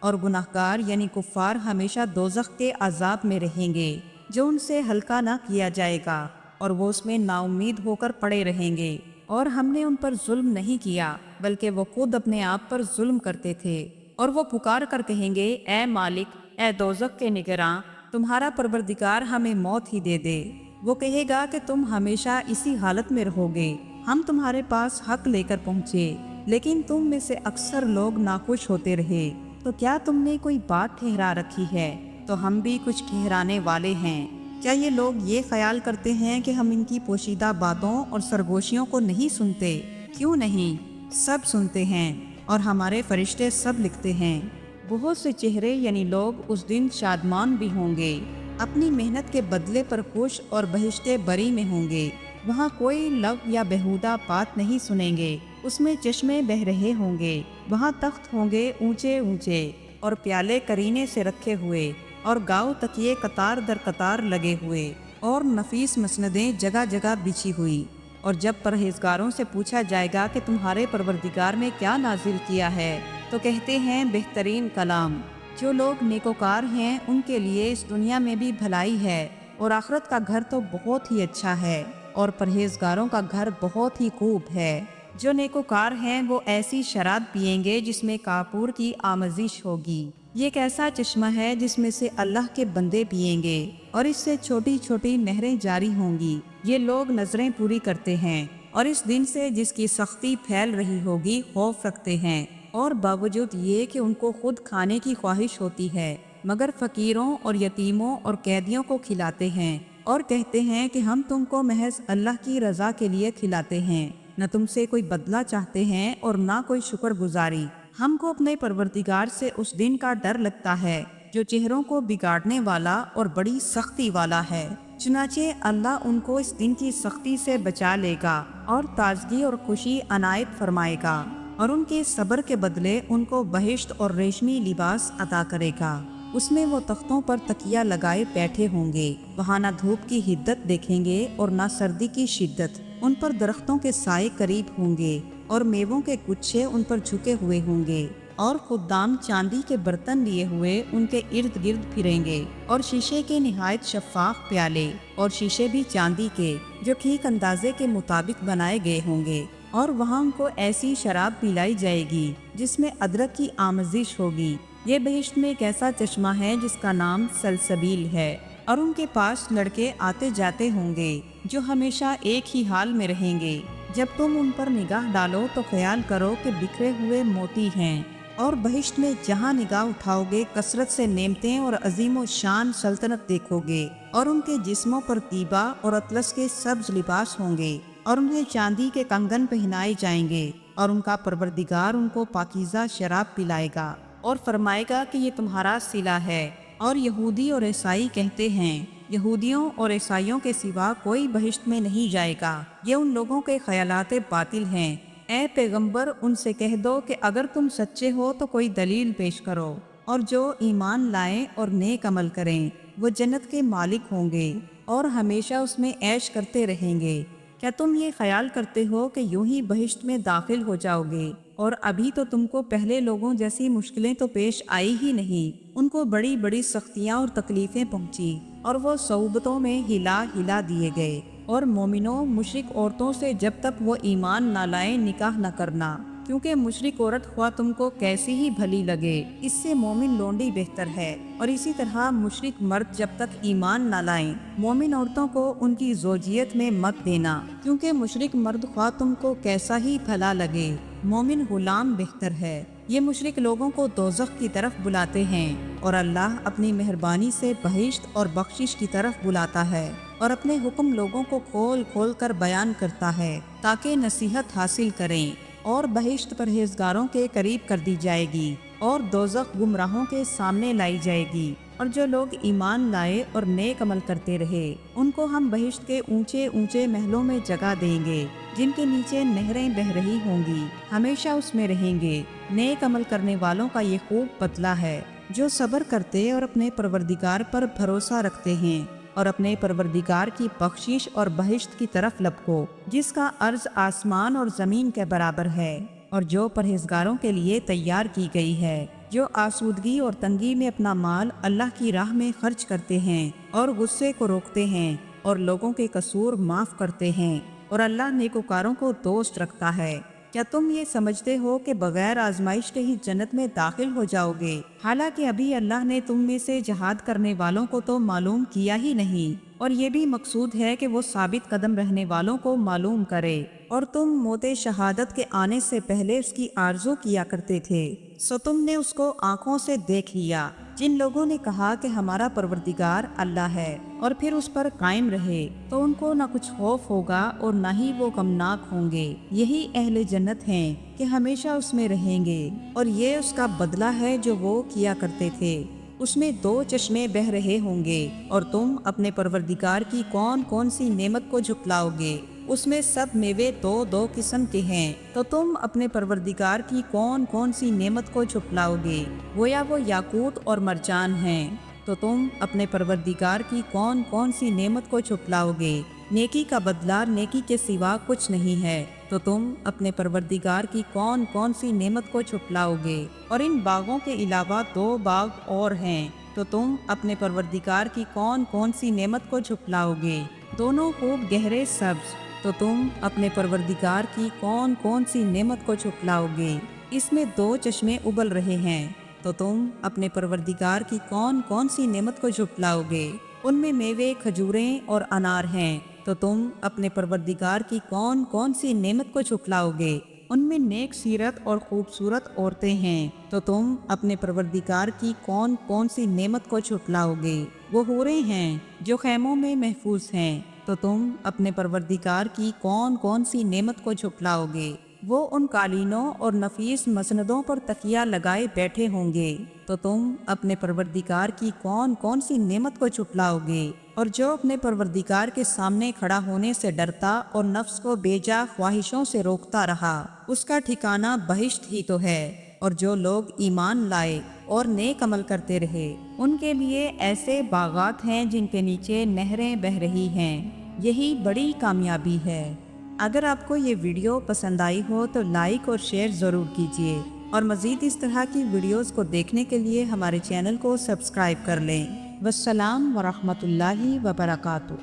اور گناہگار یعنی کفار ہمیشہ دوزخ کے عذاب میں رہیں گے جو ان سے ہلکا نہ کیا جائے گا، اور وہ اس میں نا امید ہو کر پڑے رہیں گے۔ اور ہم نے ان پر ظلم نہیں کیا بلکہ وہ خود اپنے آپ پر ظلم کرتے تھے۔ اور وہ پکار کر کہیں گے، اے مالک، اے دوزخ کے نگراں، تمہارا پروردگار ہمیں موت ہی دے دے۔ وہ کہے گا کہ تم ہمیشہ اسی حالت میں رہو گے، ہم تمہارے پاس حق لے کر پہنچے، لیکن تم میں سے اکثر لوگ ناخوش ہوتے رہے۔ تو کیا تم نے کوئی بات ٹھہرا رکھی ہے؟ تو ہم بھی کچھ ٹھہرانے والے ہیں۔ کیا یہ لوگ یہ خیال کرتے ہیں کہ ہم ان کی پوشیدہ باتوں اور سرگوشیوں کو نہیں سنتے؟ کیوں نہیں، سب سنتے ہیں، اور ہمارے فرشتے سب لکھتے ہیں۔ بہت سے چہرے یعنی لوگ اس دن شادمان بھی ہوں گے، اپنی محنت کے بدلے پر خوش اور بہشتے بری میں ہوں گے۔ وہاں کوئی لغو یا بیہودہ بات نہیں سنیں گے، اس میں چشمے بہہ رہے ہوں گے۔ وہاں تخت ہوں گے اونچے اونچے، اور پیالے کرینے سے رکھے ہوئے، اور گاؤ تکیے قطار در قطار لگے ہوئے، اور نفیس مسندیں جگہ جگہ بچھی ہوئی۔ اور جب پرہیزگاروں سے پوچھا جائے گا کہ تمہارے پروردگار نے کیا نازل کیا ہے، تو کہتے ہیں بہترین کلام۔ جو لوگ نیکوکار ہیں ان کے لیے اس دنیا میں بھی بھلائی ہے، اور آخرت کا گھر تو بہت ہی اچھا ہے، اور پرہیزگاروں کا گھر بہت ہی خوب ہے۔ جو نیکوکار ہیں وہ ایسی شراب پئیں گے جس میں کافور کی آمیزش ہوگی۔ یہ ایک ایسا چشمہ ہے جس میں سے اللہ کے بندے پئیں گے، اور اس سے چھوٹی چھوٹی نہریں جاری ہوں گی۔ یہ لوگ نظریں پوری کرتے ہیں، اور اس دن سے جس کی سختی پھیل رہی ہوگی خوف رکھتے ہیں، اور باوجود یہ کہ ان کو خود کھانے کی خواہش ہوتی ہے، مگر فقیروں اور یتیموں اور قیدیوں کو کھلاتے ہیں، اور کہتے ہیں کہ ہم تم کو محض اللہ کی رضا کے لیے کھلاتے ہیں، نہ تم سے کوئی بدلہ چاہتے ہیں اور نہ کوئی شکر گزاری۔ ہم کو اپنے پروردگار سے اس دن کا ڈر لگتا ہے جو چہروں کو بگاڑنے والا اور بڑی سختی والا ہے۔ چنانچہ اللہ ان کو اس دن کی سختی سے بچا لے گا، اور تازگی اور خوشی عنایت فرمائے گا، اور ان کے صبر کے بدلے ان کو بہشت اور ریشمی لباس عطا کرے گا۔ اس میں وہ تختوں پر تکیہ لگائے بیٹھے ہوں گے، وہاں نہ دھوپ کی حدت دیکھیں گے اور نہ سردی کی شدت۔ ان پر درختوں کے سائے قریب ہوں گے، اور میووں کے گچھے ان پر جھکے ہوئے ہوں گے، اور خدام چاندی کے برتن لیے ہوئے ان کے ارد گرد پھریں گے، اور شیشے کے نہایت شفاف پیالے، اور شیشے بھی چاندی کے جو ٹھیک اندازے کے مطابق بنائے گئے ہوں گے۔ اور وہاں ان کو ایسی شراب پلائی جائے گی جس میں ادرک کی آمیزش ہوگی۔ یہ بہشت میں ایک ایسا چشمہ ہے جس کا نام سلسبیل ہے، اور ان کے پاس لڑکے آتے جاتے ہوں گے جو ہمیشہ ایک ہی حال میں رہیں گے۔ جب تم ان پر نگاہ ڈالو تو خیال کرو کہ بکھرے ہوئے موتی ہیں، اور بہشت میں جہاں نگاہ اٹھاؤ گے کثرت سے نعمتیں اور عظیم و شان سلطنت دیکھو گے، اور ان کے جسموں پر طیبہ اور اطلس کے سبز لباس ہوں گے، اور انہیں چاندی کے کنگن پہنائے جائیں گے، اور ان کا پروردگار ان کو پاکیزہ شراب پلائے گا، اور فرمائے گا کہ یہ تمہارا صلہ ہے۔ اور یہودی اور عیسائی کہتے ہیں، یہودیوں اور عیسائیوں کے سوا کوئی بہشت میں نہیں جائے گا، یہ ان لوگوں کے خیالات باطل ہیں۔ اے پیغمبر، ان سے کہہ دو کہ اگر تم سچے ہو تو کوئی دلیل پیش کرو، اور جو ایمان لائیں اور نیک عمل کریں وہ جنت کے مالک ہوں گے، اور ہمیشہ اس میں عیش کرتے رہیں گے۔ کیا تم یہ خیال کرتے ہو کہ یوں ہی بہشت میں داخل ہو جاؤ گے، اور ابھی تو تم کو پہلے لوگوں جیسی مشکلیں تو پیش آئی ہی نہیں؟ ان کو بڑی بڑی سختیاں اور تکلیفیں پہنچی، اور وہ صعوبتوں میں ہلا ہلا دیے گئے۔ اور مومنوں، مشرک عورتوں سے جب تک وہ ایمان نہ لائیں نکاح نہ کرنا، کیونکہ مشرک عورت خواہ تم کو کیسی ہی بھلی لگے، اس سے مومن لونڈی بہتر ہے۔ اور اسی طرح مشرک مرد جب تک ایمان نہ لائیں مومن عورتوں کو ان کی زوجیت میں مت دینا، کیونکہ مشرک مرد خواہ تم کو کیسا ہی بھلا لگے، مومن غلام بہتر ہے۔ یہ مشرک لوگوں کو دوزخ کی طرف بلاتے ہیں، اور اللہ اپنی مہربانی سے بہشت اور بخشش کی طرف بلاتا ہے، اور اپنے حکم لوگوں کو کھول کھول کر بیان کرتا ہے تاکہ نصیحت حاصل کریں۔ اور بہشت پرہیزگاروں کے قریب کر دی جائے گی، اور دوزخ گمراہوں کے سامنے لائی جائے گی۔ اور جو لوگ ایمان لائے اور نیک عمل کرتے رہے ان کو ہم بہشت کے اونچے اونچے محلوں میں جگہ دیں گے، جن کے نیچے نہریں بہہ رہی ہوں گی، ہمیشہ اس میں رہیں گے۔ نیک عمل کرنے والوں کا یہ خوب بدلہ ہے، جو صبر کرتے اور اپنے پروردگار پر بھروسہ رکھتے ہیں، اور اپنے پروردگار کی بخشش اور بہشت کی طرف لپکو جس کا عرض آسمان اور زمین کے برابر ہے۔ اور جو پرہیزگاروں کے لیے تیار کی گئی ہے، جو آسودگی اور تنگی میں اپنا مال اللہ کی راہ میں خرچ کرتے ہیں اور غصے کو روکتے ہیں اور لوگوں کے قصور معاف کرتے ہیں، اور اللہ نیکوکاروں کو دوست رکھتا ہے۔ کیا تم یہ سمجھتے ہو کہ بغیر آزمائش کے ہی جنت میں داخل ہو جاؤ گے؟ حالانکہ ابھی اللہ نے تم میں سے جہاد کرنے والوں کو تو معلوم کیا ہی نہیں، اور یہ بھی مقصود ہے کہ وہ ثابت قدم رہنے والوں کو معلوم کرے۔ اور تم موت شہادت کے آنے سے پہلے اس کی آرزو کیا کرتے تھے، سو تم نے اس کو آنکھوں سے دیکھ لیا۔ جن لوگوں نے کہا کہ ہمارا پروردگار اللہ ہے اور پھر اس پر قائم رہے، تو ان کو نہ کچھ خوف ہوگا اور نہ ہی وہ غمناک ہوں گے۔ یہی اہل جنت ہیں کہ ہمیشہ اس میں رہیں گے، اور یہ اس کا بدلہ ہے جو وہ کیا کرتے تھے۔ اس میں 2 چشمے بہہ رہے ہوں گے، اور تم اپنے پروردگار کی کون کون سی نعمت کو جھٹلاؤ گے؟ اس میں سب میوے 2 قسم کے ہیں، تو تم اپنے پروردگار کی کون کون سی نعمت کو جھٹلاؤ گے؟ گویا وہ یاقوت اور مرجان ہیں، تو تم اپنے پروردگار کی کون کون سی نعمت کو جھٹلاؤ گے؟ نیکی کا بدلہ نیکی کے سوا کچھ نہیں ہے، تو تم اپنے پروردگار کی کون کون سی نعمت کو جھٹلاؤ گے؟ اور ان باغوں کے علاوہ 2 باغ اور ہیں، تو تم اپنے پروردگار کی کون کون سی نعمت کو جھٹلاؤ گے؟ دونوں خوب گہرے سبز، تو تم اپنے پروردگار کی کون کون سی نعمت کو جھٹلاؤ گے؟ اس میں 2 چشمے ابل رہے ہیں، تو تم اپنے پروردگار کی کون کون سی نعمت کو جھٹلاؤ گے؟ ان میں میوے کھجوریں اور انار ہیں، تو تم اپنے پروردگار کی کون کون سی نعمت کو جھٹلاؤ گے؟ ان میں نیک سیرت اور خوبصورت عورتیں ہیں، تو تم اپنے پروردگار کی کون کون سی نعمت کو جھٹلاؤ گے؟ وہ حوریں ہیں جو خیموں میں محفوظ ہیں، تو تم اپنے پروردگار کی کون کون سی نعمت کو جھٹلاؤ گے؟ وہ ان قالینوں اور نفیس مسندوں پر تکیہ لگائے بیٹھے ہوں گے، تو تم اپنے پروردگار کی کون کون سی نعمت کو جھٹلاؤ گے؟ اور جو اپنے پروردگار کے سامنے کھڑا ہونے سے ڈرتا اور نفس کو بے جا خواہشوں سے روکتا رہا، اس کا ٹھکانہ بہشت ہی تو ہے۔ اور جو لوگ ایمان لائے اور نیک عمل کرتے رہے، ان کے لیے ایسے باغات ہیں جن کے نیچے نہریں بہہ رہی ہیں۔ یہی بڑی کامیابی ہے۔ اگر آپ کو یہ ویڈیو پسند آئی ہو تو لائک اور شیئر ضرور کیجیے، اور مزید اس طرح کی ویڈیوز کو دیکھنے کے لیے ہمارے چینل کو سبسکرائب کر لیں۔ والسلام ورحمۃ اللہ وبرکاتہ۔